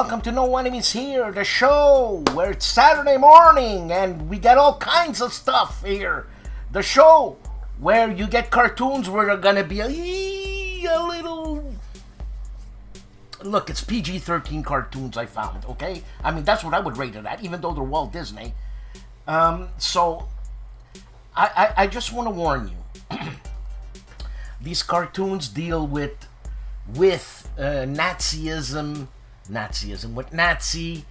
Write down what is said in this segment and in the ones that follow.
welcome to No Enemies Here, the show where it's Saturday morning and we get all kinds of stuff here. The show where you get cartoons where they're gonna be a little... Look, it's PG-13 cartoons I found, okay? I mean, that's what I would rate it at, even though they're Walt Disney. So, I just want to warn you. These cartoons deal with Nazism, with Nazi.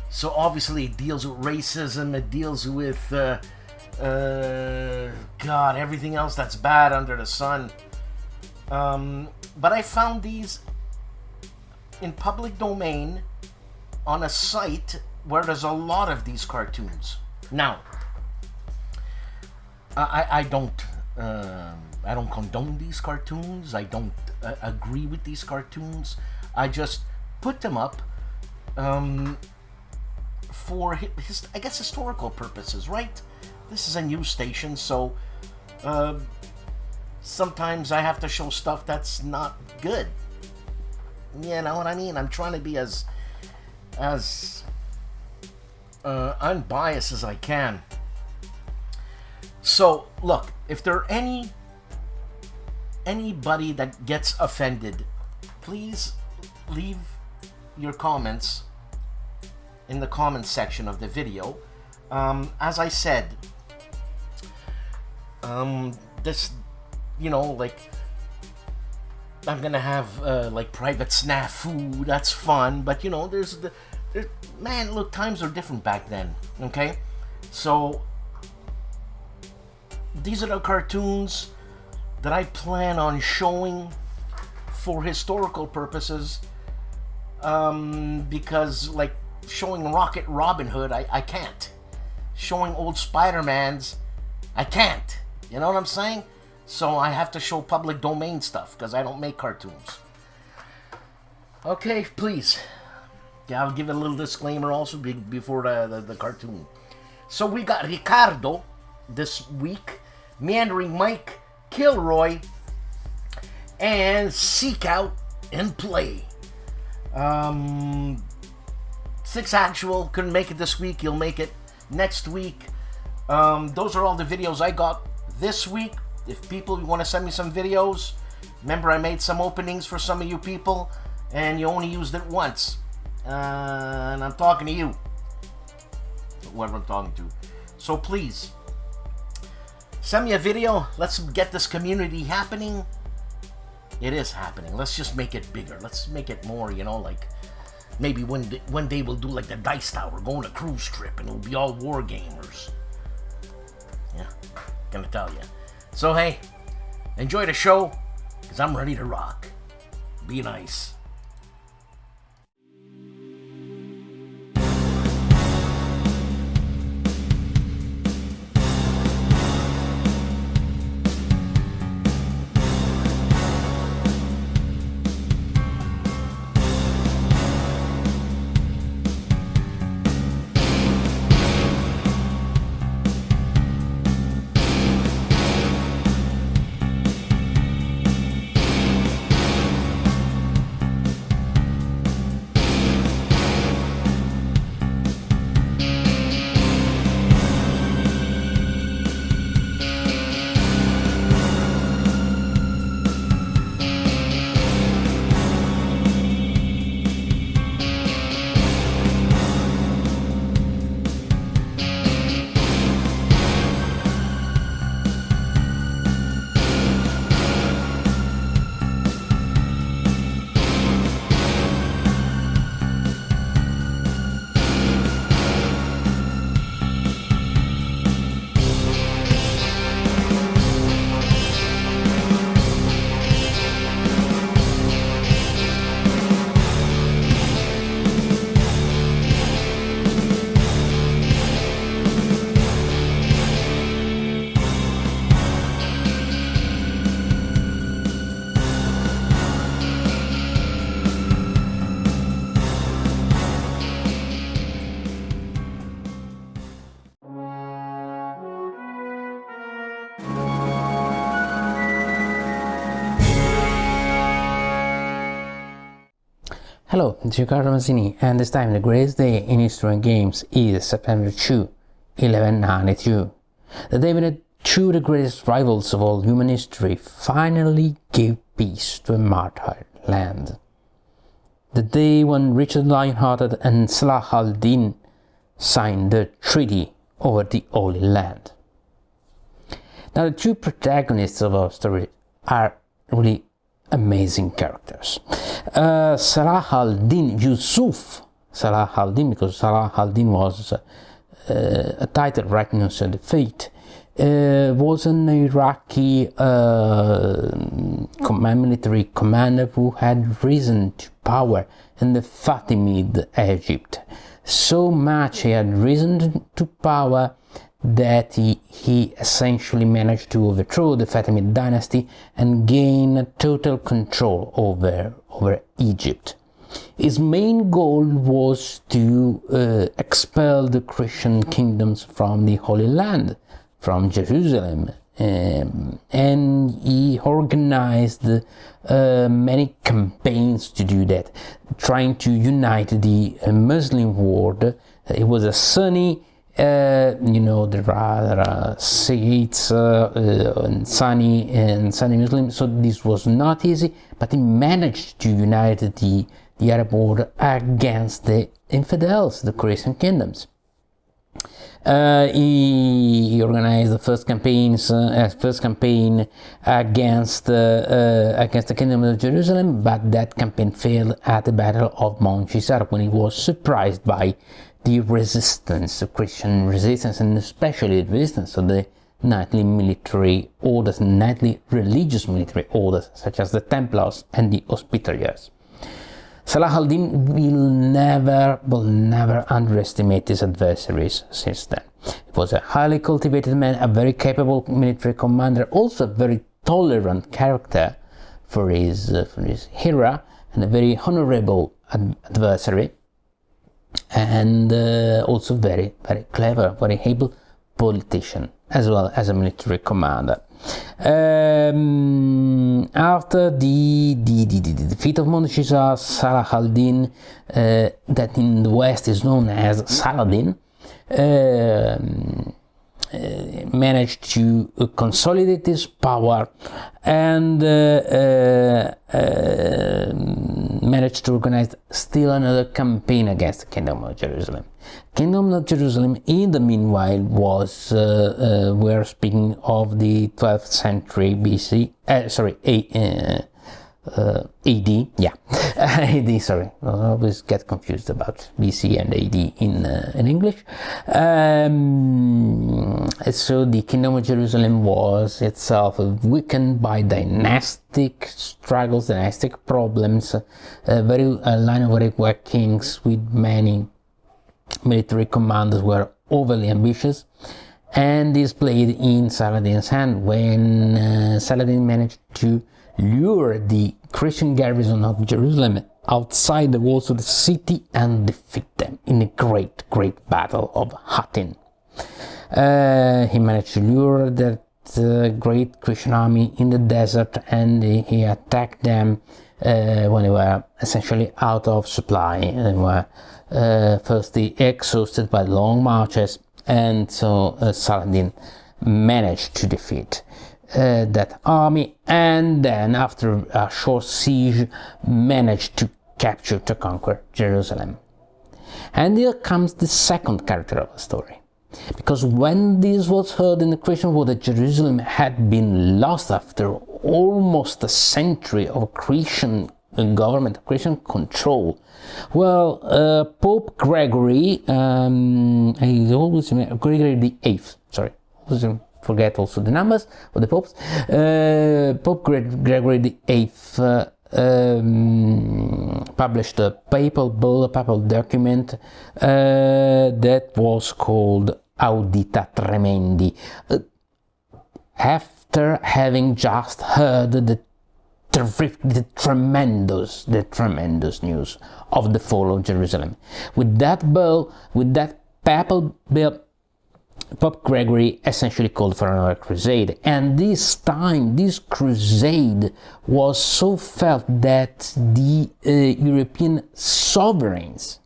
So obviously it deals with racism. It deals with God, everything else that's bad under the sun. But I found these in public domain on a site where there's a lot of these cartoons. Now, I don't condone these cartoons. I don't agree with these cartoons. I just put them up for I guess historical purposes, right? This is a news station, so sometimes I have to show stuff that's not good. You know what I mean? I'm trying to be as unbiased as I can. So, look, if there are anybody that gets offended, please leave your comments in the comments section of the video. As I said, this, you know, like, I'm gonna have like private snafu. That's fun, but you know, man, look, times are different back then. Okay, so these are the cartoons that I plan on showing for historical purposes, because like showing Rocket Robin Hood, I can't. Showing old Spider-Mans, I can't. You know what I'm saying? So I have to show public domain stuff because I don't make cartoons. Okay, please. Yeah, I'll give it a little disclaimer also before the cartoon. So we got Ricardo this week, Meandering Mike, Kilroy, and Seek Out and Play. 6 Actual couldn't make it this week. He'll make it next week. Those are all the videos I got this week. If people want to send me some videos, remember I made some openings for some of you people, and you only used it once. And I'm talking to you, whoever I'm talking to. So please, send me a video. Let's get this community happening. It is happening. Let's just make it bigger. Let's make it more, you know, like maybe one day we'll do like the Dice Tower, go on a cruise trip, and it'll be all war gamers. Yeah, gonna tell you. So hey, enjoy the show, because I'm ready to rock. Be nice. Hello, it's CARROLL, and this time the greatest day in history and games is September 2, 1192. The day when two the greatest rivals of all human history finally gave peace to a martyred land. The day when Richard Lionhearted and Salah al-Din signed the treaty over the Holy Land. Now the two protagonists of our story are really amazing characters. Salah al-Din Yusuf Salah al-Din, because Salah al-Din was a title recognized the fate, was an Iraqi military commander who had risen to power in the Fatimid Egypt. So much he had risen to power that he essentially managed to overthrow the Fatimid dynasty and gain total control over Egypt. His main goal was to expel the Christian kingdoms from the Holy Land, from Jerusalem, and he organized many campaigns to do that, trying to unite the Muslim world. It was a Sunni, there are Shiites and Sunni Muslims, so this was not easy, but he managed to unite the Arab world against the infidels, the Christian kingdoms. He organized the first campaign against the kingdom of Jerusalem, but that campaign failed at the Battle of Mount Chisar, when he was surprised by the resistance, the Christian resistance, and especially the resistance of the nightly military orders, nightly religious military orders, such as the Templars and the Hospitallers. Salah al-Din will never underestimate his adversaries since then. He was a highly cultivated man, a very capable military commander, also a very tolerant character for his era, and a very honorable adversary, and also very clever, very able politician, as well as a military commander. After the defeat of Mount Chisar, Salah al-Din, that in the West is known as Saladin, managed to consolidate his power and managed to organize still another campaign against the Kingdom of Jerusalem. Kingdom of Jerusalem, in the meanwhile, was we're speaking of the 12th century BC, AD, yeah, AD, sorry, I always get confused about BC and AD in English. So the Kingdom of Jerusalem was itself weakened by dynastic struggles, dynastic problems, a line of very weak kings with many military commanders were overly ambitious, and this played in Saladin's hand when Saladin managed to lure the Christian garrison of Jerusalem outside the walls of the city and defeat them in a great battle of Hattin. He managed to lure that great Christian army in the desert, and he attacked them when they were essentially out of supply and were firstly exhausted by long marches, and so Saladin managed to defeat that army, and then after a short siege managed to conquer Jerusalem. And here comes the second character of the story, because when this was heard in the Christian world that Jerusalem had been lost after almost a century of Christian government, Christian control, well, Pope Gregory, I always remember, Gregory the Eighth, sorry, forget also the numbers of the popes. Pope Gregory the Eighth published a papal bull, a papal document that was called Audita Tremendi, after having just heard the tremendous news of the fall of Jerusalem. With that bull, with that papal bill, Pope Gregory essentially called for another crusade, and this time this crusade was so felt that the European sovereigns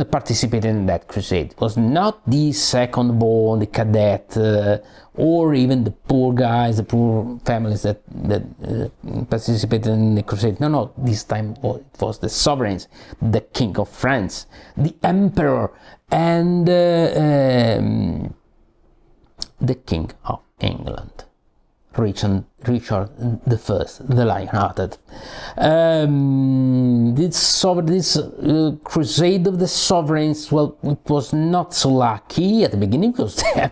participated in that crusade. It was not the second born, the cadet, or even the poor guys, the poor families that participated in the crusade. No, this time it was the sovereigns, the King of France, the Emperor, and the King of England, Richard I, the Lion-Hearted. This crusade of the sovereigns, well, it was not so lucky at the beginning, because the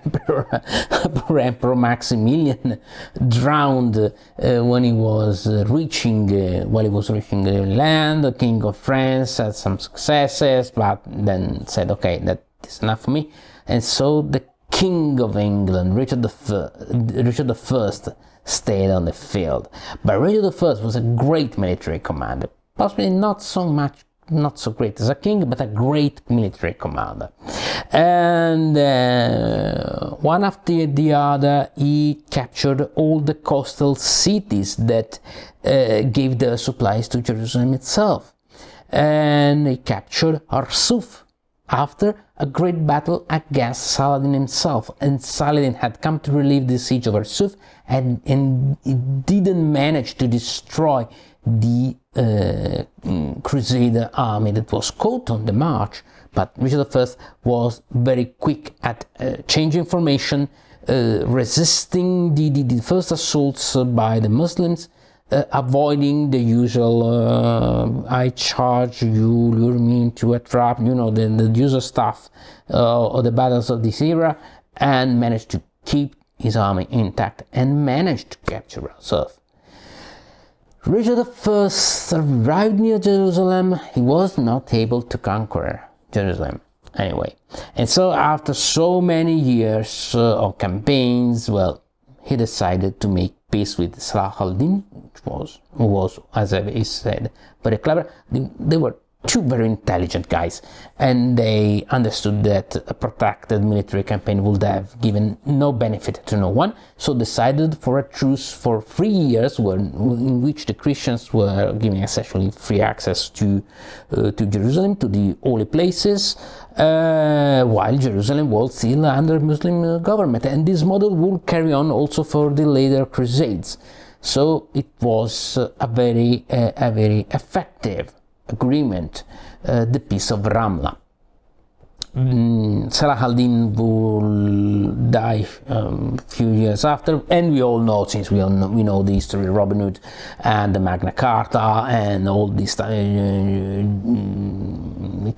Emperor Maximilian drowned when he was reaching the land. The King of France had some successes, but then said, okay, that is enough for me. And so the King of England, Richard I, stayed on the field. But Richard I was a great military commander, possibly not so great as a king, but a great military commander. And one after the other, he captured all the coastal cities that gave their supplies to Jerusalem itself. And he captured Arsuf after a great battle against Saladin himself. And Saladin had come to relieve the siege of Arsuf, and he didn't manage to destroy the Crusader army that was caught on the march. But Richard I was very quick at changing formation, resisting the first assaults by the Muslims, avoiding the usual I charge you, lure me into a trap, the usual stuff of the battles of this era, and managed to keep his army intact and managed to capture Arsuf. Richard I arrived near Jerusalem. He was not able to conquer Jerusalem anyway, and so after so many years of campaigns, well, he decided to make peace with Salah al-Din, who was, as I said, very clever. They were two very intelligent guys, and they understood that a protracted military campaign would have given no benefit to no one, so decided for a truce for 3 years, in which the Christians were given essentially free access to Jerusalem, to the holy places, while Jerusalem was still under Muslim government. And this model would carry on also for the later Crusades. So it was a very effective agreement, the Peace of Ramla. Salah al-Din will die a few years after, and we all know, since we know the history of Robin Hood and the Magna Carta and all this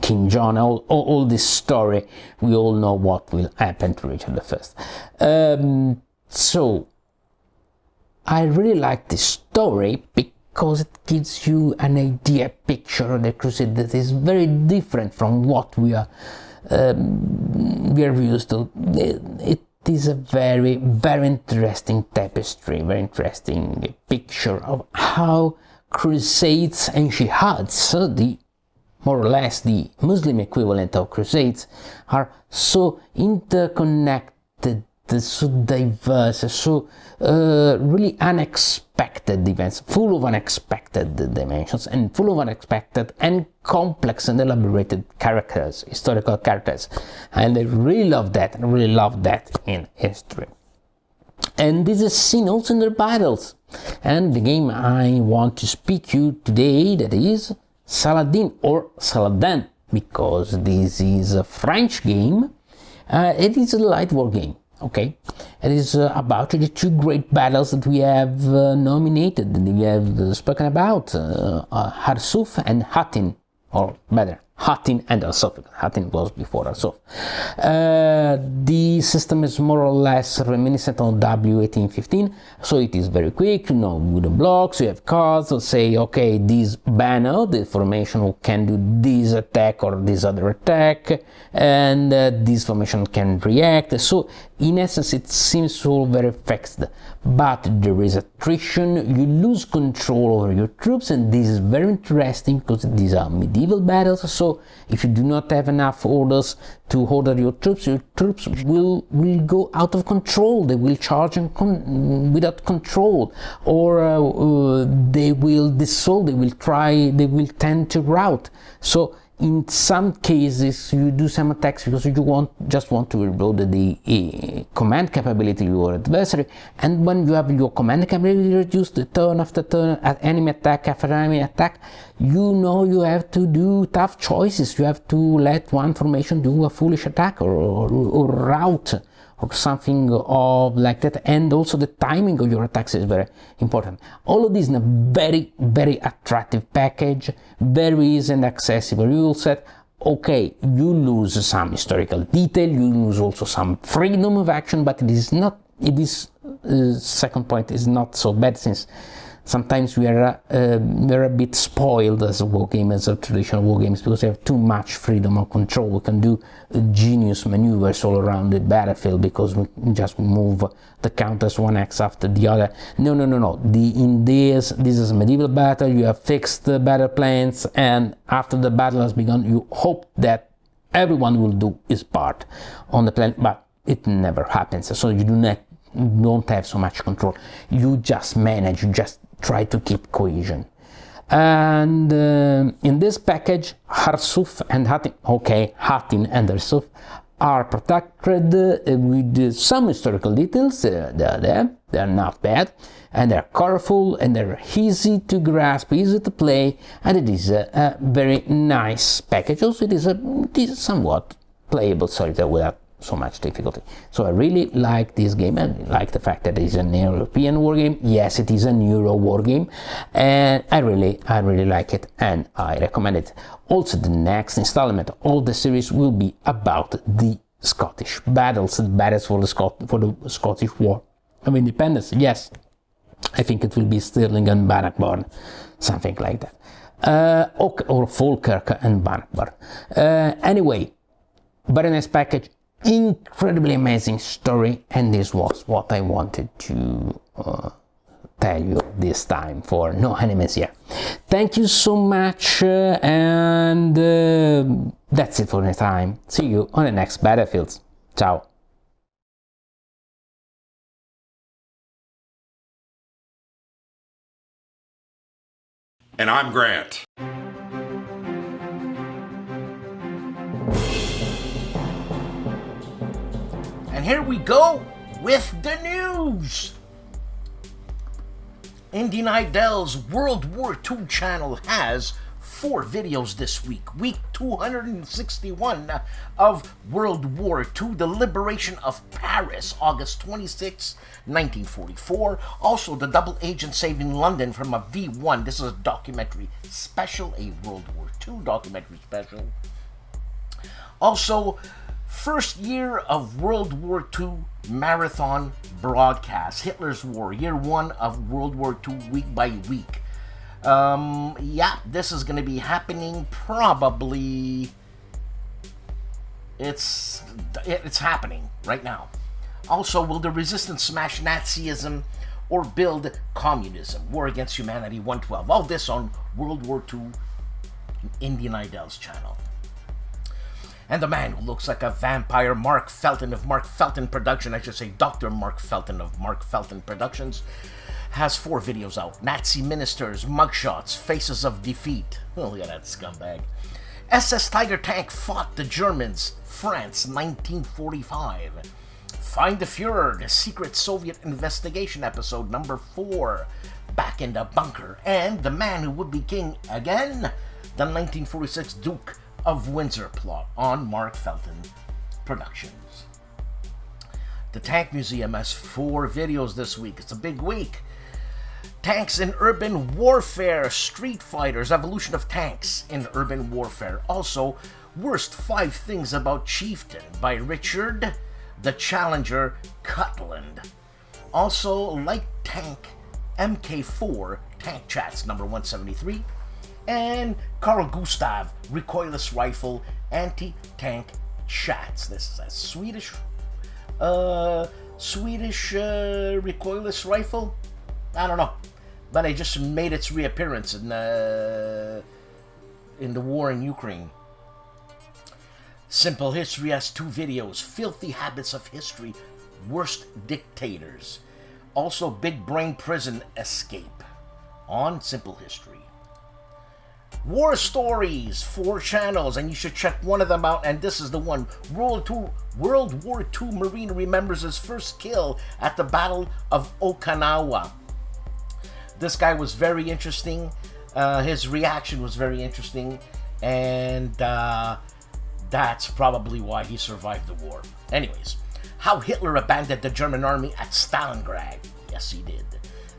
King John, all this story, we all know what will happen to Richard I. So I really like this story because it gives you an idea, picture of the crusade that is very different from what we are used to. It is a very interesting tapestry, very interesting picture of how crusades and jihads, more or less the Muslim equivalent of crusades, are so interconnected, so diverse, so really unexpected events, full of unexpected dimensions and full of unexpected and complex and elaborated characters, historical characters. And I really love that. I really love that in history. And this is seen also in their battles. And the game I want to speak to you today, that is Saladin or Saladin, because this is a French game. It is a light war game. Okay, it is about the two great battles that we have nominated, that we have spoken about, Arsuf and Hattin, or better, Hattin and Arsuf. Hattin was before Arsuf. The system is more or less reminiscent on W1815, so it is very quick, with the blocks, you have cards that say, okay, this banner, the formation can do this attack or this other attack, and this formation can react. So in essence it seems all very fixed, but there is attrition, you lose control over your troops, and this is very interesting because these are medieval battles, so So if you do not have enough orders to order your troops will go out of control. They will charge without control, or they will dissolve, they will tend to rout. So in some cases you do some attacks because you just want to reload the command capability of your adversary, and when you have your command capability reduced turn after turn, at enemy attack after enemy attack, you have to do tough choices. You have to let one formation do a foolish attack or rout or something of like that, and also the timing of your attacks is very important. All of this in a very, very attractive package, very easy and accessible rule set. Okay, you lose some historical detail, you lose also some freedom of action, but second point is not so bad, since sometimes we are a bit spoiled as a war game, as a traditional war games, because we have too much freedom of control. We can do genius maneuvers all around the battlefield because we just move the counters one X after the other. No. This is a medieval battle. You have fixed the battle plans, and after the battle has begun, you hope that everyone will do his part on the plan, but it never happens. So you don't have so much control. You just manage. You just try to keep cohesion. And in this package, Harsuf and Hattin and Harsuf are protected with some historical details. They're there, they're not bad, and they're colorful, and they're easy to grasp, easy to play, and it is a very nice package. Also, it is somewhat playable solitaire without so much difficulty. So I really like this game, and I like the fact that it is an European war game. Yes, it is an Euro war game, and I really like it, and I recommend it. Also, the next installment of the series will be about the Scottish battles, the battles for the Scottish War of Independence. Yes, I think it will be Stirling and Bannockburn, something like that, or Falkirk and Bannockburn. Anyway, very nice package. Incredibly amazing story, and this was what I wanted to tell you this time for No Enemies Here. Thank you so much, and that's it for the time. See you on the next battlefields. Ciao. And I'm Grant. And here we go with the news. Indie Idol's World War II channel has 4 videos this week. Week 261 of World War II, the liberation of Paris, August 26, 1944. Also, the double agent saving London from a V1. This is a documentary special, a World War II documentary special. Also, first year of World War II marathon broadcast. Hitler's War, year 1 of World War II, week by week. Yeah, this is going to be happening probably. It's happening right now. Also, will the resistance smash Nazism or build communism? War Against Humanity 112. All this on World War II Indian Idol's channel. And the man who looks like a vampire, Mark Felton of Mark Felton Production, I should say Dr. Mark Felton of Mark Felton Productions, has 4 videos out. Nazi ministers, mugshots, faces of defeat. Oh, look at that scumbag. SS Tiger tank fought the Germans, France, 1945. Find the Fuhrer, the secret Soviet investigation episode number 4. Back in the bunker. And the man who would be king again, the 1946 Duke of Windsor plot on Mark Felton Productions. The Tank Museum has 4 videos this week. It's a big week. Tanks in Urban Warfare, Street Fighters, Evolution of Tanks in Urban Warfare. Also, Worst 5 Things About Chieftain by Richard the Challenger Cutland. Also, Light Tank MK4 Tank Chats number 173. And Carl Gustav Recoilless Rifle Anti-Tank Chats. This is a Swedish recoilless rifle? I don't know. But it just made its reappearance in the war in Ukraine. Simple History has 2 videos. Filthy Habits of History, Worst Dictators. Also, Big Brain Prison Escape on Simple History. War Stories, 4 channels, and you should check one of them out, and this is the one. World War II Marine remembers his first kill at the Battle of Okinawa. This guy was very interesting. His reaction was very interesting, and that's probably why he survived the war. Anyways, how Hitler abandoned the German army at Stalingrad. Yes, he did.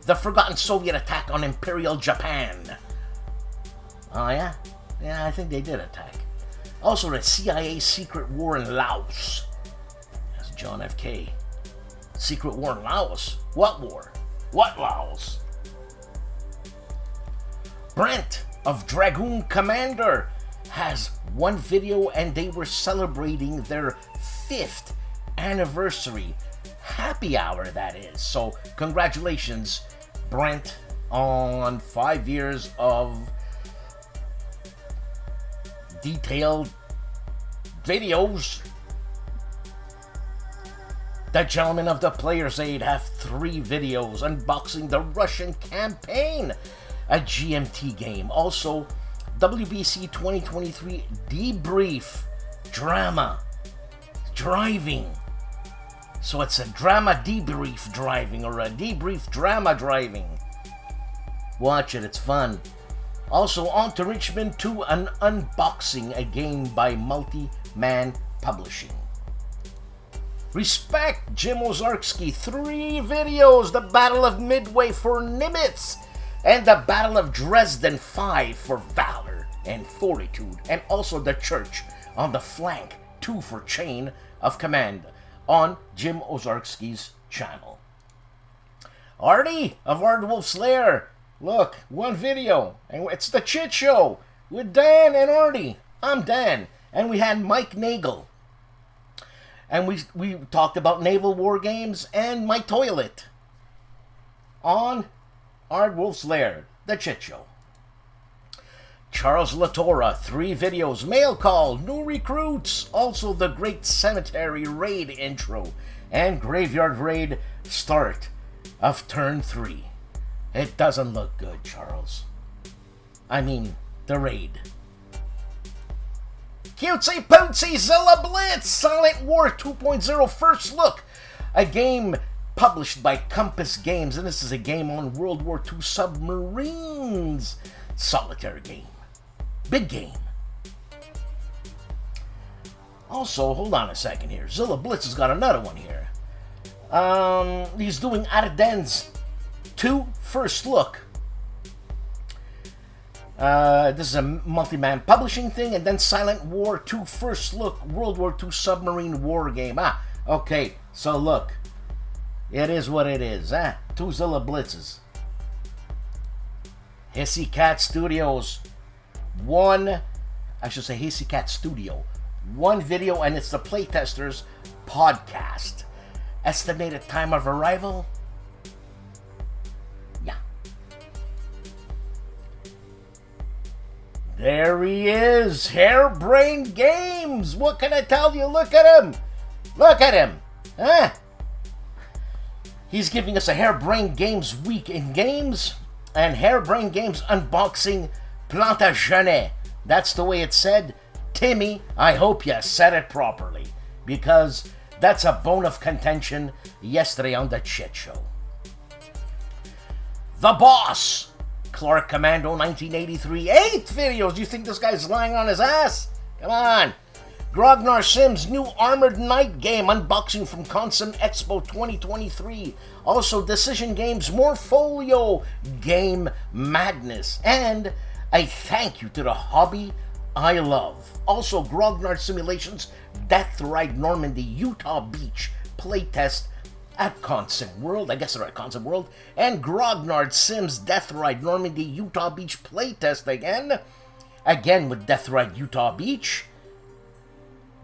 The forgotten Soviet attack on Imperial Japan. Oh, yeah? Yeah, I think they did attack. Also, the CIA secret war in Laos. That's John F.K. Secret war in Laos? What war? What Laos? Brent of Dragoon Commander has 1 video, and they were celebrating their 5th anniversary. Happy hour, that is. So, congratulations, Brent, on 5 years of detailed videos. The gentlemen of the Player's Aid have 3 videos unboxing the Russian campaign, a GMT game. Also, WBC 2023 debrief drama driving. So it's a drama debrief driving, or a debrief drama driving. Watch it, it's fun. Also, on to Richmond 2, an unboxing, a game by Multi-Man Publishing. Respect, Jim Ozarski, 3 videos, the Battle of Midway for Nimitz, and the Battle of Dresden 5 for Valor and Fortitude, and also the Church on the Flank 2 for Chain of Command on Jim Ozarski's channel. Artie of ARDWULF'S LAIR, look, 1 video, and it's the Chit Show with Dan and Artie. I'm Dan, and we had Mike Nagel, and we talked about naval war games and my toilet on ARDWULF'S LAIR, the Chit Show. Charles Latora, 3 videos, Mail Call, New Recruits, also the Great Cemetery Raid intro, and Graveyard Raid start of Turn 3. It doesn't look good, Charles. I mean, the raid. Cutesy Pootsy Zilla Blitz, Silent War 2.0 First Look, a game published by Compass Games, and this is a game on World War II submarines. Solitaire game. Big game. Also, hold on a second here. Zilla Blitz has got another one here. He's doing Ardennes 2 First Look. This is a multi-man publishing thing, and then Silent War 2 First Look, World War II submarine war game. Okay, so look. It is what it is, 2 Zilla Blitzes. Hissy Cat Studios. Hissy Cat Studio. 1 video, and it's the Playtesters podcast. Estimated time of arrival? Yeah. There he is, Harebrained Games. What can I tell you? Look at him. Look at him. He's giving us a Harebrained Games week in games, and Harebrained Games unboxing Plantagenet. That's the way it's said. Timmy, I hope you said it properly, because that's a bone of contention yesterday on the Chit Show. The Boss, Clark Commando 1983, 8 videos. You think this guy's lying on his ass? Come on. Grognard Sims' new Armored Knight game unboxing from Consum Expo 2023. Also, Decision Games Morfolio Game Madness. And a thank you to the hobby I love. Also, Grognard Simulations Death Ride Normandy Utah Beach playtest at Consum World. I guess they're at Consum World. And Grognard Sims Death Ride Normandy Utah Beach playtest again. Again with Death Ride Utah Beach.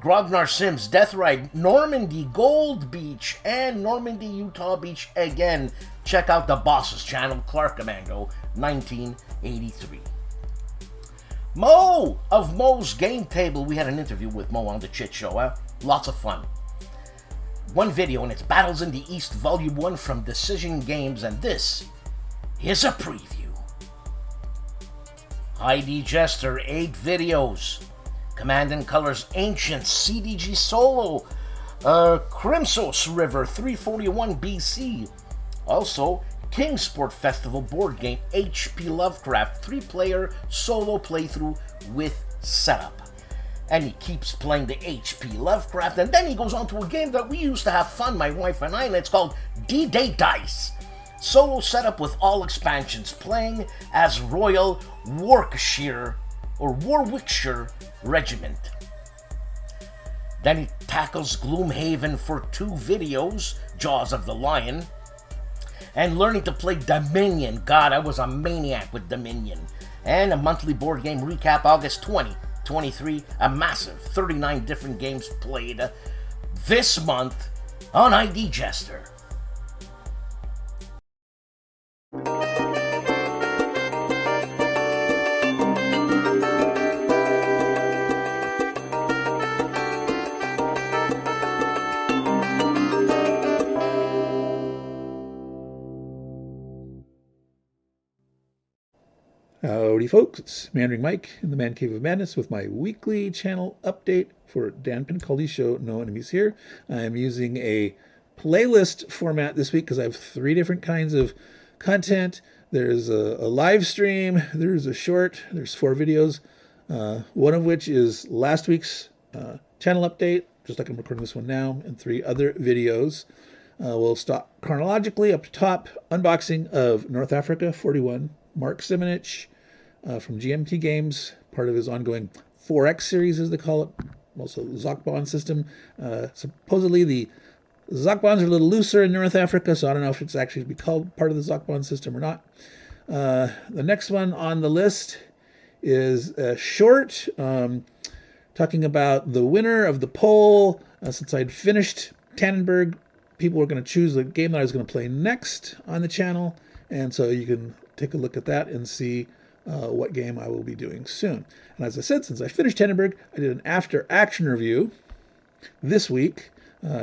Grognard Sims Death Ride Normandy Gold Beach and Normandy Utah Beach again. Check out the Boss's channel, Clark Commando 1983. Mo of Mo's Game Table. We had an interview with Mo on the Chit Show, huh? Lots of fun. One video, and it's Battles in the East Volume 1 from Decision Games, and this is a preview. ID Jester, 8 videos. Command & Colors Ancient CDG Solo. Crimsos River, 341 BC. Also, Kingsport Festival board game HP Lovecraft 3-player solo playthrough with setup. And he keeps playing the HP Lovecraft, and then he goes on to a game that we used to have fun, my wife and I, and it's called D-Day Dice. Solo setup with all expansions, playing as Royal Warwickshire Regiment. Then he tackles Gloomhaven for 2 videos, Jaws of the Lion, and learning to play Dominion. God, I was a maniac with Dominion. And a monthly board game recap, August 2023, a massive 39 different games played this month on ID Jester. Howdy folks, it's Mandarin Mike in the Man Cave of Madness with my weekly channel update for Dan Pincaldi's show, No Enemies Here. I am using a playlist format this week because I have 3 different kinds of content. There's a live stream, there's a short, there's 4 videos, one of which is last week's channel update, just like I'm recording this one now, and 3 other videos. We'll start chronologically up top, unboxing of North Africa 41, Mark Simonich from GMT Games, part of his ongoing 4X series, as they call it, also the Zokbon system. Supposedly the Zokbons are a little looser in North Africa, so I don't know if it's actually to be called part of the Zokbon system or not. The next one on the list is a short, talking about the winner of the poll. Since I'd finished Tannenberg, people were going to choose the game that I was going to play next on the channel, and so you can take a look at that and see what game I will be doing soon. And as I said, since I finished Tannenberg, I did an after-action review this week.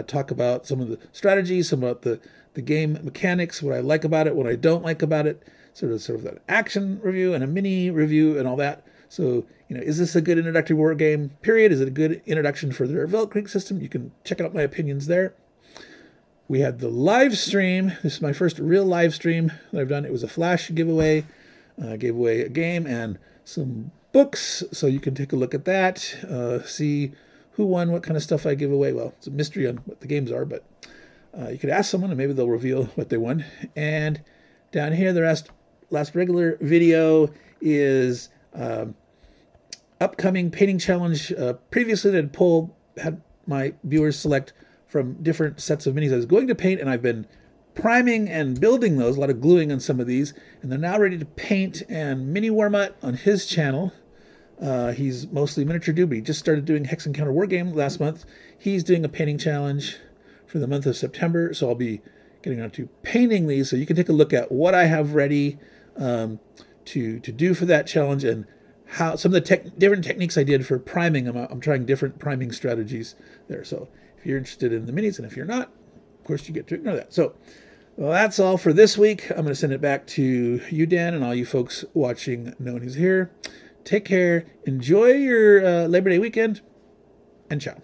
Talk about some of the strategies, some about the game mechanics, what I like about it, what I don't like about it, sort of an action review and a mini review and all that. So, is this a good introductory war game, period? Is it a good introduction for the Revel Creek system? You can check out my opinions there. We had the live stream. This is my first real live stream that I've done. It was a flash giveaway. Gave away a game and some books, so you can take a look at that, see who won, what kind of stuff I give away. Well, it's a mystery on what the games are, but you could ask someone and maybe they'll reveal what they won. And down here, the last regular video is upcoming painting challenge. Previously, that had my viewers select from different sets of minis I was going to paint, and I've been priming and building those, a lot of gluing on some of these, and they're now ready to paint. And Mini Warmut on his channel, he's mostly miniature dude, but he just started doing Hex Encounter Wargame last month. He's doing a painting challenge for the month of September, so I'll be getting on to painting these, so you can take a look at what I have ready to do for that challenge, and how some of the different techniques I did for priming. I'm trying different priming strategies there, so if you're interested in the minis, and if you're not, of course you get to ignore that. So well, that's all for this week. I'm going to send it back to you, Dan, and all you folks watching No One Is Here. Take care. Enjoy your Labor Day weekend, and ciao.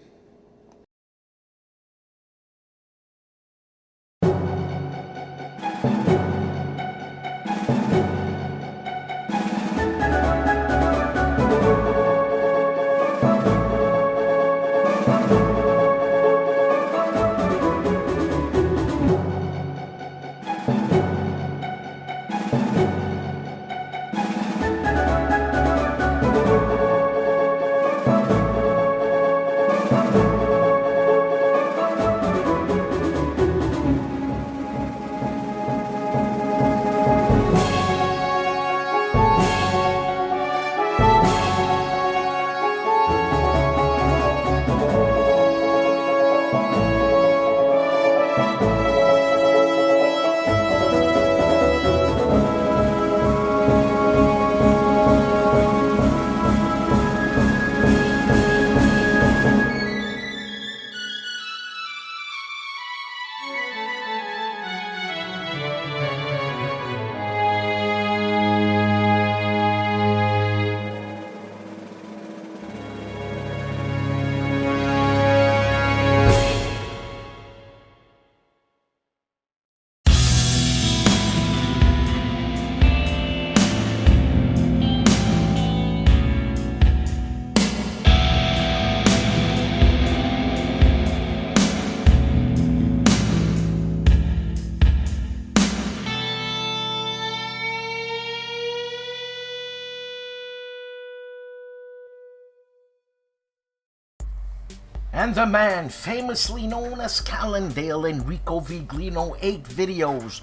And the man famously known as Calandale, Enrico Viglino, 8 videos.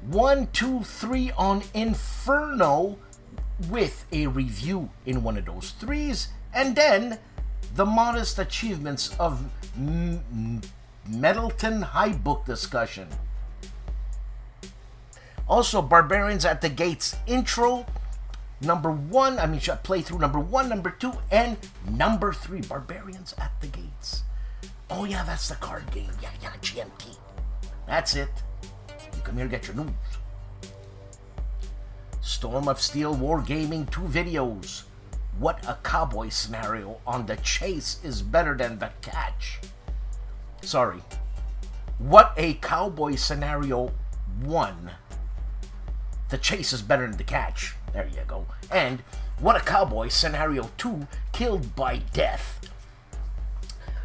1, 2, 3 on Inferno with a review in one of those 3s. And then the modest achievements of Middleton High book discussion. Also, Barbarians at the Gates intro. Number 1, playthrough number 1, number 2, and number 3, Barbarians at the Gates. Oh yeah, that's the card game. Yeah, GMT. That's it. You come here to get your news. Storm of Steel Wargaming 2 videos. What a cowboy scenario on the chase is better than the catch. Sorry. What a cowboy scenario 1. The chase is better than the catch. There you go. And what a cowboy scenario 2, killed by death.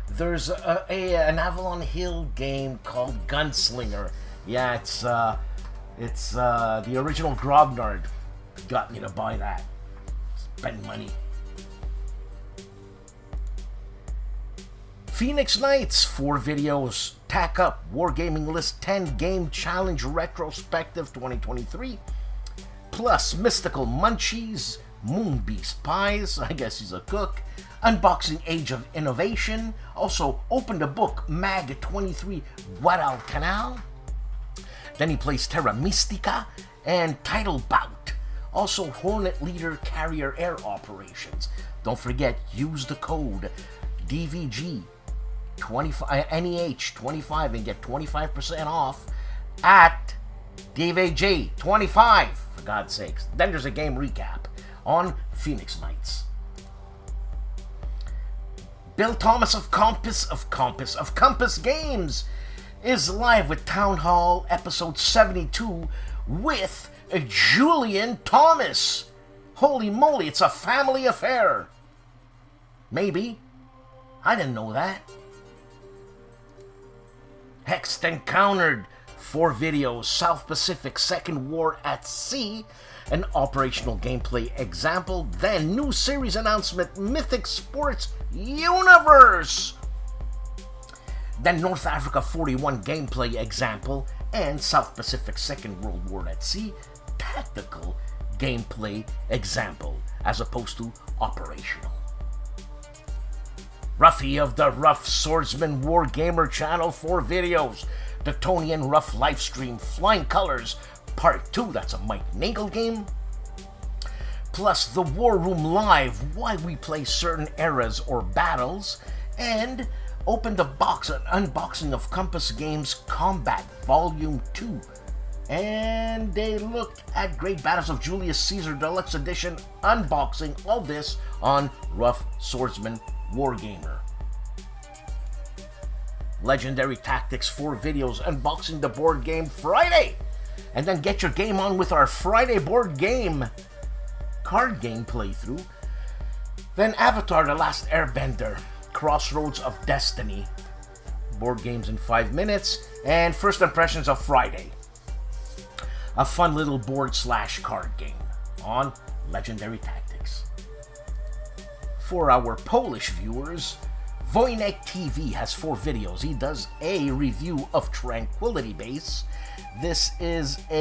There's an Avalon Hill game called Gunslinger. Yeah, it's the original Grognard. Got me to buy that. Spend money. Phoenix Nights, 4 videos. Tack Up Wargaming List 10 Game Challenge Retrospective 2023. Plus Mystical Munchies, Moonbeast Pies, I guess he's a cook. Unboxing Age of Innovation. Also, Open the Book Mag 23 Guadalcanal. Then he plays Terra Mystica and Title Bout. Also, Hornet Leader Carrier Air Operations. Don't forget, use the code DVG 25 NEH 25 and get 25% off at DVG 25, for God's sakes. Then there's a game recap on Phoenix Nights. Bill Thomas of Compass Games is live with Town Hall episode 72 with Julian Thomas. Holy moly, it's a family affair. Maybe. I didn't know that. Hexed Encountered, 4 videos, South Pacific Second War at Sea, an operational gameplay example, then new series announcement, Mythic Sports Universe, then North Africa 41 gameplay example, and South Pacific Second World War at Sea, tactical gameplay example, as opposed to operational. Ruffy of the Rough Swordsman Wargamer channel, 4 videos. The Tony and Ruff livestream Flying Colors Part 2, that's a Mike Nagel game. Plus the War Room Live, why we play certain eras or battles. And Open the Box, an unboxing of Compass Games Combat Volume 2. And they looked at Great Battles of Julius Caesar Deluxe Edition, unboxing all this on Rough Swordsman Wargamer. Legendary Tactics, 4 videos unboxing the board game Friday. And then get your game on with our Friday board game card game playthrough. Then Avatar The Last Airbender, Crossroads of Destiny, board games in 5 minutes. And First Impressions of Friday, a fun little board/card game on Legendary Tactics. For our Polish viewers, Wojennik TV has 4 videos. He does a review of Tranquility Base. This is a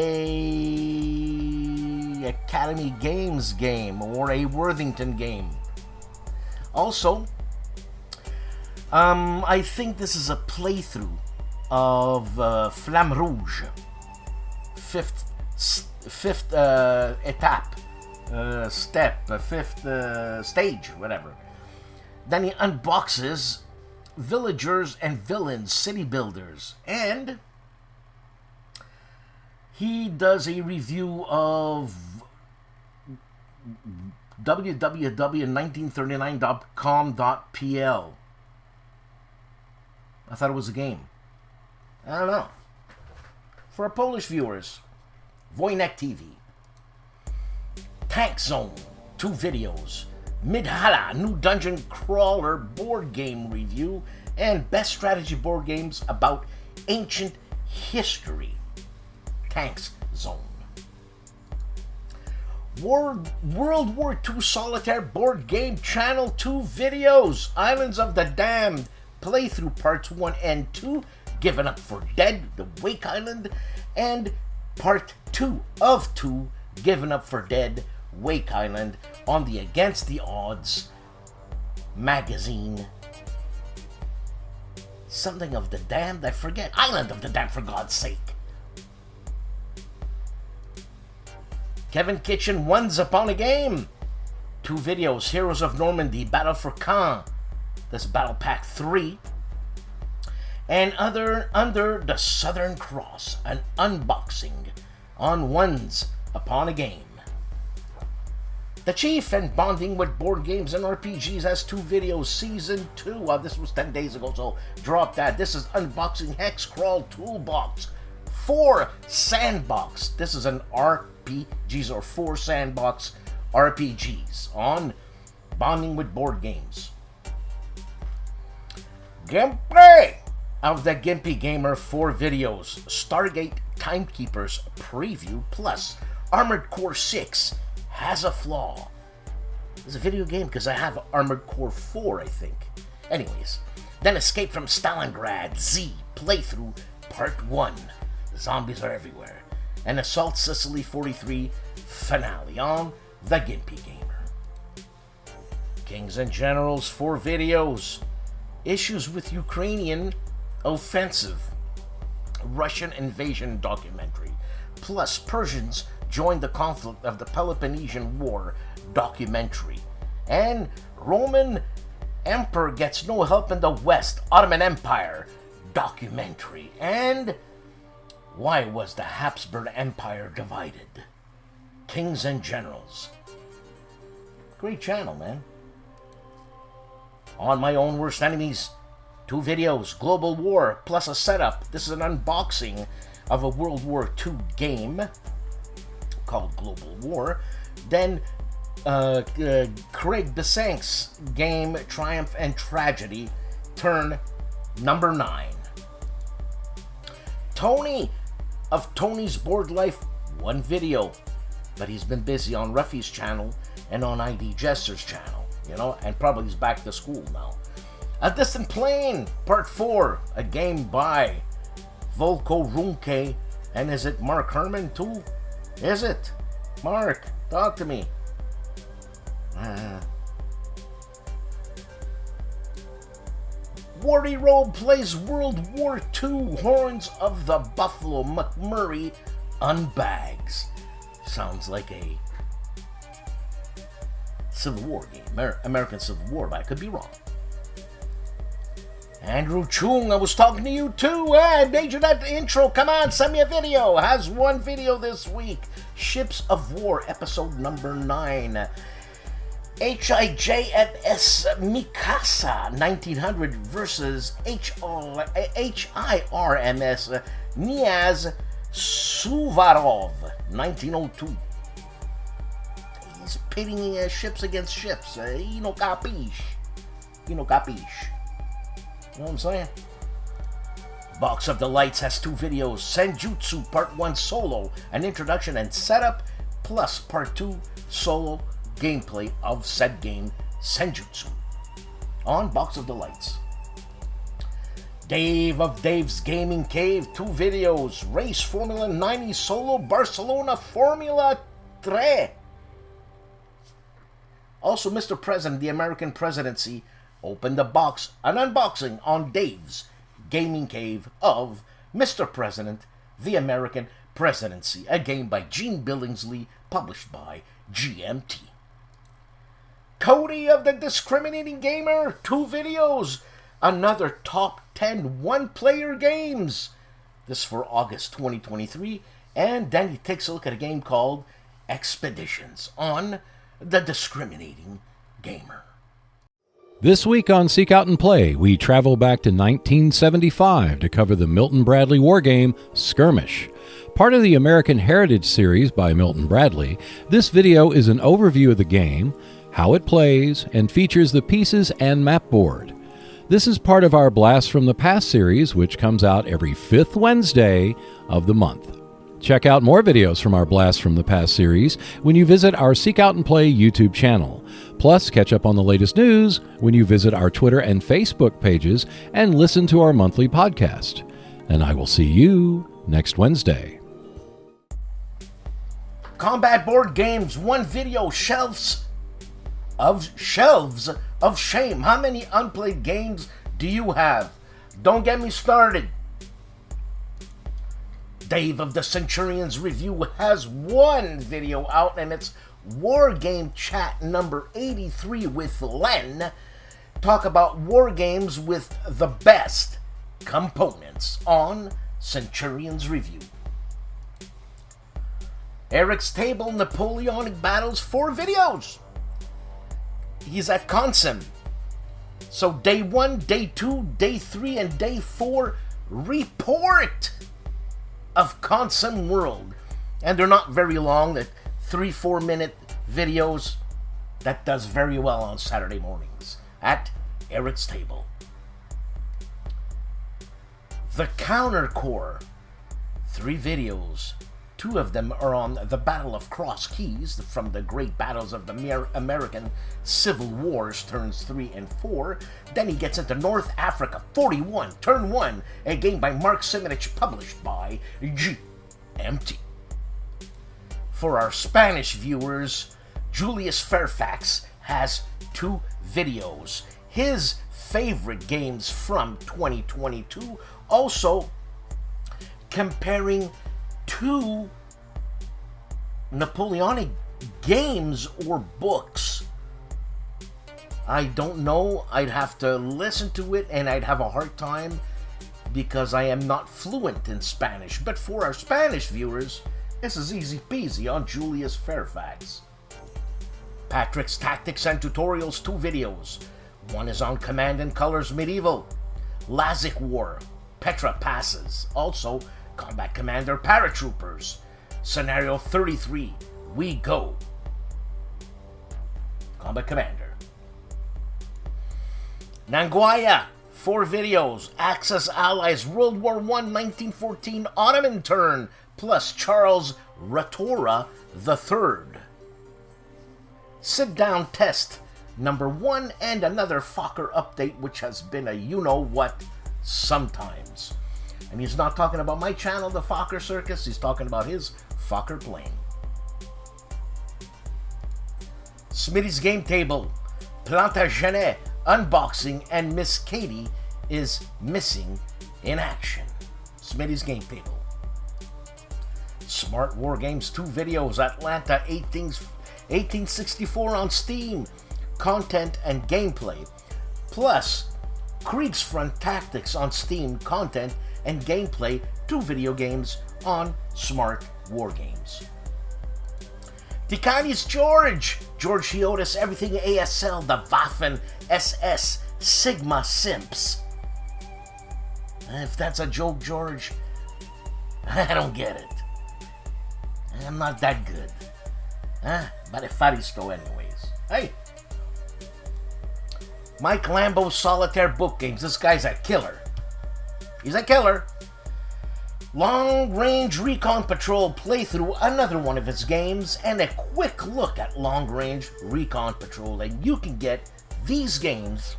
Academy Games game or a Worthington game. Also, I think this is a playthrough of Flamme Rouge, fifth stage, whatever. Then he unboxes Villagers and Villains City Builders, and he does a review of www.1939.com.pl. I thought it was a game. I don't know. For our Polish viewers, Wojennik TV. Tank Zone, 2 videos. Midhala, new dungeon crawler board game review, and best strategy board games about ancient history. Tanks Zone. World War II Solitaire board game channel, 2 videos. Islands of the Damned, Playthrough Parts 1 and 2, Given Up for Dead, The Wake Island, and Part 2 of 2, Given Up for Dead, Wake Island, on the Against the Odds magazine. Something of the Damned, I forget. Island of the Damned, for God's sake. Kevin Kitchen, Once Upon a Game. 2 videos, Heroes of Normandy, Battle for Caen. This Battle Pack 3. And Under the Southern Cross, an unboxing on Once Upon a Game. The Chief and Bonding with Board Games and RPGs has 2 videos, Season 2. This was 10 days ago, so drop that. This is Unboxing Hex Crawl Toolbox 4 Sandbox. This is an RPGs or 4 Sandbox RPGs on Bonding with Board Games. GIMPY of the GIMPY Gamer, 4 videos, Stargate Timekeepers Preview plus Armored Core 6 Has a Flaw. It's a video game because I have Armored Core 4, I think. Anyways, then Escape from Stalingrad Z Playthrough Part 1. The zombies are everywhere. And Assault Sicily 43 Finale on the GIMPY Gamer. Kings and Generals, 4 videos. Issues with Ukrainian Offensive. Russian Invasion Documentary. Plus Persians Join the Conflict of the Peloponnesian War documentary. And Roman Emperor Gets No Help in the West, Ottoman Empire documentary. And Why Was the Habsburg Empire Divided? Kings and Generals. Great channel, man. On My Own Worst Enemies, 2 videos, Global War plus a setup. This is an unboxing of a World War II game called Global War. Then Craig Besank's game Triumph and Tragedy, turn number 9. Tony of Tony's Board Life, 1 video, but he's been busy on Ruffy's channel and on ID Jester's channel, you know, and probably he's back to school now. A Distant Plane, Part 4, a game by Volko Runke, and is it Mark Herman too? Is it? Mark, talk to me. Wardy Robe plays World War II, Horns of the Buffalo, McMurray unbags. Sounds like a Civil War game, American Civil War, but I could be wrong. Andrew Chung, I was talking to you too. I made you that intro. Come on, send me a video. Has 1 video this week. Ships of War, episode number 9. HIJMS Mikasa 1900 versus HIRMS Niaz Suvarov 1902. He's pitting ships against ships. You know, capiche. You know what I'm saying? Box of Delights has 2 videos, Senjutsu Part 1 Solo, an introduction and setup, plus Part 2 Solo gameplay of said game, Senjutsu, on Box of Delights. Dave of Dave's Gaming Cave, 2 videos, Race Formula 90 Solo Barcelona Formula 3. Also, Mr. President, the American Presidency, opened the box, an unboxing on Dave's Gaming Cave of Mr. President, the American Presidency, a game by Gene Billingsley, published by GMT. Cody of the Discriminating Gamer, 2 videos, another top 10 one-player games. This for August 2023, and then he takes a look at a game called Expeditions on the Discriminating Gamer. This week on Seek Out and Play, we travel back to 1975 to cover the Milton Bradley war game, Skirmish. Part of the American Heritage series by Milton Bradley, this video is an overview of the game, how it plays, and features the pieces and map board. This is part of our Blast from the Past series, which comes out every 5th Wednesday of the month. Check out more videos from our Blast from the Past series when you visit our Seek Out and Play YouTube channel. Plus, catch up on the latest news when you visit our Twitter and Facebook pages and listen to our monthly podcast. And I will see you next Wednesday. Combat board games, one video, shelves of shame. How many unplayed games do you have? Don't get me started. Dave of the Centurions Review has one video out, and it's War Game Chat number 83 with Len. Talk about war games with the best components on Centurions Review. Eric's Table Napoleonic Battles 4 videos. He's at Consim. So day 1, day 2, day 3, and day 4 report of Consim World. And they're not very long, that 3-4 minute videos. That does very well on Saturday mornings at Eric's Table. The Counter Corps, 3 videos. 2 of them are on the Battle of Cross Keys from the Great Battles of the American Civil Wars, turns 3 and 4. Then he gets into North Africa 41, turn 1, a game by Mark Simonich, published by GMT. For our Spanish viewers, Julius Fairfax has 2 videos. His favorite games from 2022, also comparing 2 Napoleonic games or books. I don't know. I'd have to listen to it and I'd have a hard time because I am not fluent in Spanish. But for our Spanish viewers, this is easy peasy on Julius Fairfax. Patrick's Tactics and Tutorials 2 videos. One is on Command and Colors Medieval, Lazic War, Petra Passes, also Combat Commander Paratroopers, Scenario 33, We Go, Combat Commander. Nanguaya, 4 videos, Axis Allies, World War I, 1914, Ottoman Turn, plus Charles Ratora III. Sit Down Test, number 1, and another Fokker update, which has been a you-know-what sometimes. And he's not talking about my channel, the Fokker Circus. He's talking about his Fokker plane. Smitty's Game Table, Plantagenet, unboxing, and Miss Katie is missing in action. Smitty's Game Table. Smart War Games 2 videos, Atlanta 1864 on Steam, content and gameplay, plus Kriegsfront Tactics on Steam, content and gameplay, 2 video games on Smart War Games. Tikani's George Chiotis, everything ASL, the Waffen SS Sigma Simps. If that's a joke, George, I don't get it. I'm not that good. But if Faristo anyways. Hey! Mike Lambo's Solitaire book games. This guy's a killer. He's a killer. Long Range Recon Patrol playthrough, another one of his games, and a quick look at Long Range Recon Patrol. And you can get these games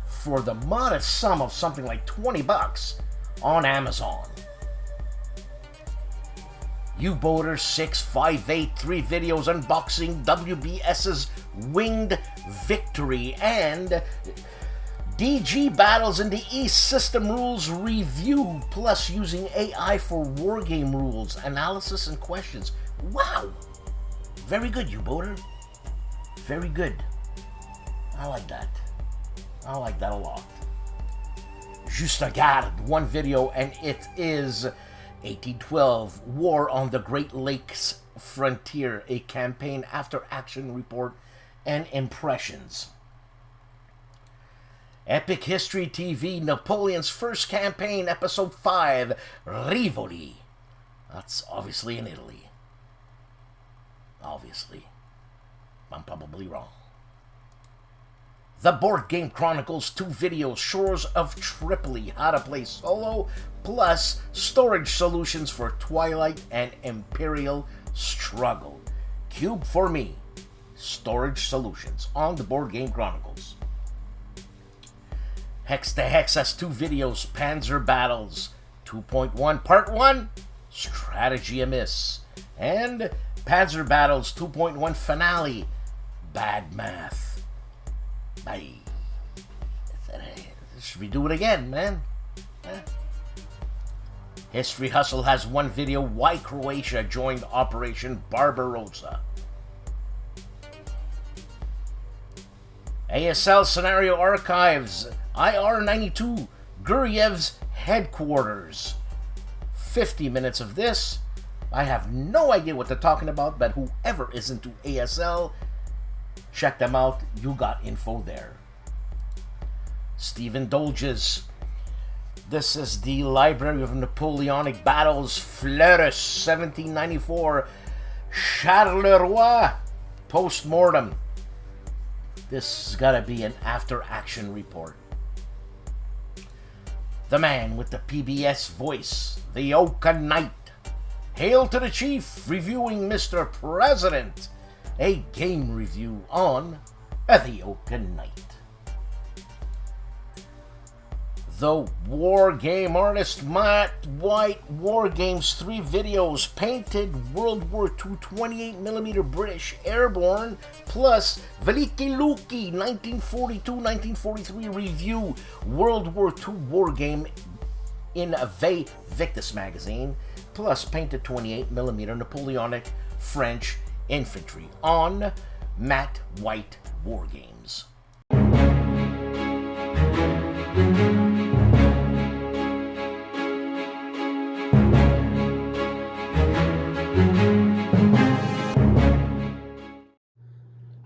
for the modest sum of something like $20 on Amazon. U-Boater 6583 videos unboxing WBS's Winged Victory and DG Battles in the East System Rules Review, plus using AI for wargame rules, analysis, and questions. Wow! Very good, U-Boater. Very good. I like that. I like that a lot. Juste Garde, 1 video, and it is 1812 War on the Great Lakes Frontier, a campaign after action report and impressions. Epic History TV, Napoleon's First Campaign, Episode 5, Rivoli. That's obviously in Italy. Obviously. I'm probably wrong. The Board Game Chronicles 2 videos, Shores of Tripoli, how to play solo, plus storage solutions for Twilight and Imperial Struggle. Cube for Me, storage solutions on the Board Game Chronicles. Hex to HEXES 2 videos, Panzer Battles 2.1 Part 1, Strategy Amiss, and Panzer Battles 2.1 Finale, Bad Math. Bye. Should we do it again, man? History Hustle has one video, Why Croatia Joined Operation Barbarossa. ASL Scenario Archives, IR-92, Guryev's headquarters. 50 minutes of this. I have no idea what they're talking about, but whoever is into ASL, check them out. You got info there. Stephen Dolges. This is the Library of Napoleonic Battles, Fleurus, 1794, Charleroi, post-mortem. This has got to be an after-action report. The man with the PBS voice, the Oaken Night. Hail to the Chief, reviewing Mr. President. A game review on the Oaken Night. The War Game Artist Matt White, War Games 3 videos, painted World War II 28mm British Airborne, plus Veliki Luki 1942-1943 review, World War II War Game in Ve Victus magazine, plus painted 28mm Napoleonic French Infantry on Matt White War Games.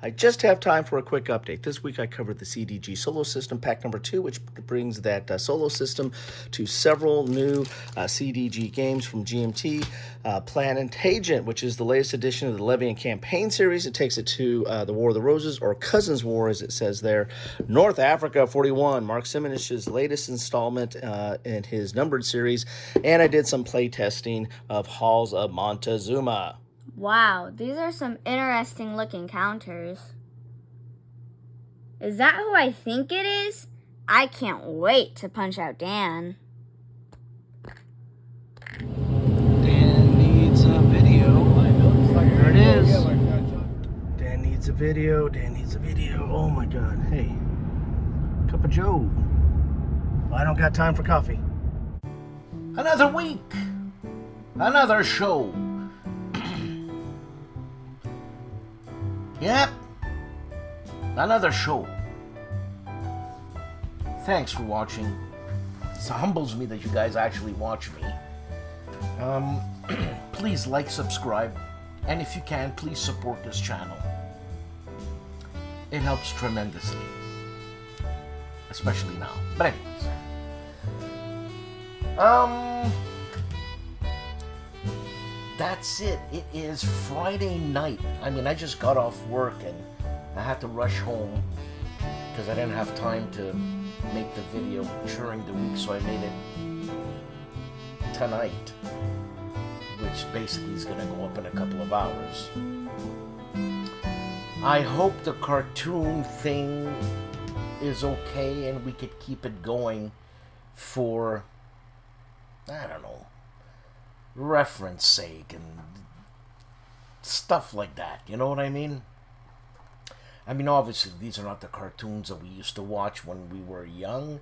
I just have time for a quick update. This week I covered the CDG Solo System Pack number 2, which brings that solo system to several new CDG games from GMT. Plantagenet, which is the latest edition of the Levian Campaign series. It takes it to the War of the Roses, or Cousins War as it says there. North Africa 41, Mark Simonish's latest installment in his numbered series. And I did some play testing of Halls of Montezuma. Wow, these are some interesting looking counters. Is that who I think it is? I can't wait to punch out Dan. Dan needs a video. There it is. Dan needs a video. Dan needs a video. Oh my God. Hey, cup of Joe. I don't got time for coffee. Another week. Another show. Yep. Another show. Thanks for watching. It humbles me that you guys actually watch me. Please like, subscribe, and if you can, please support this channel. It helps tremendously. Especially now. But anyways. That's it. It is Friday night. I mean, I just got off work and I had to rush home because I didn't have time to make the video during the week, so I made it tonight, which basically is going to go up in a couple of hours. I hope the cartoon thing is okay and we could keep it going for, I don't know, reference sake and stuff like that, you know what I mean? I mean, obviously these are not the cartoons that we used to watch when we were young.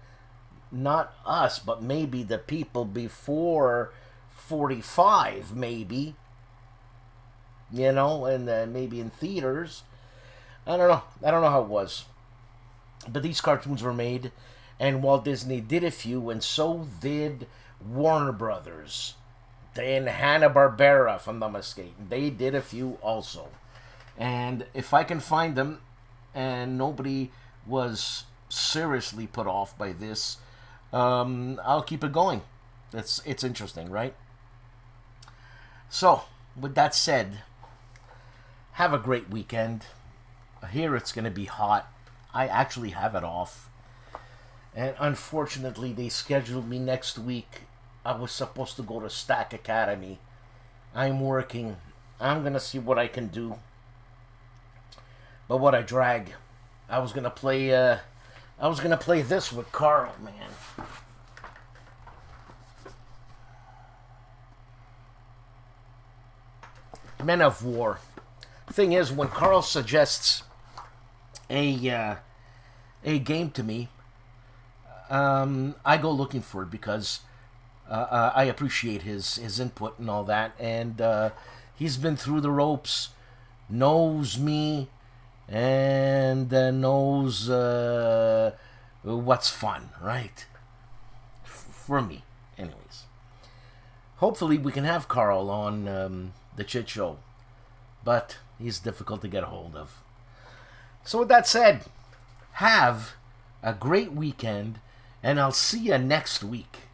Not us, but maybe the people before 45, maybe, you know, and maybe in theaters. I don't know how it was, but these cartoons were made, and Walt Disney did a few, and so did Warner Brothers. And Hanna-Barbera, if I'm not mistaken. They did a few also. And if I can find them, and nobody was seriously put off by this, I'll keep it going. It's interesting, right? So, with that said, have a great weekend. Here it's going to be hot. I actually have it off. And unfortunately, they scheduled me next week. I was supposed to go to Stack Academy. I'm working. I'm gonna see what I can do. But what a drag. I was gonna play this with Carl, man. Men of War. Thing is, when Carl suggests a game to me, I go looking for it because I appreciate his input and all that, and he's been through the ropes, knows me, and knows what's fun, right? For me, anyways. Hopefully we can have Carl on the Chit Show, but he's difficult to get a hold of. So with that said, have a great weekend, and I'll see you next week.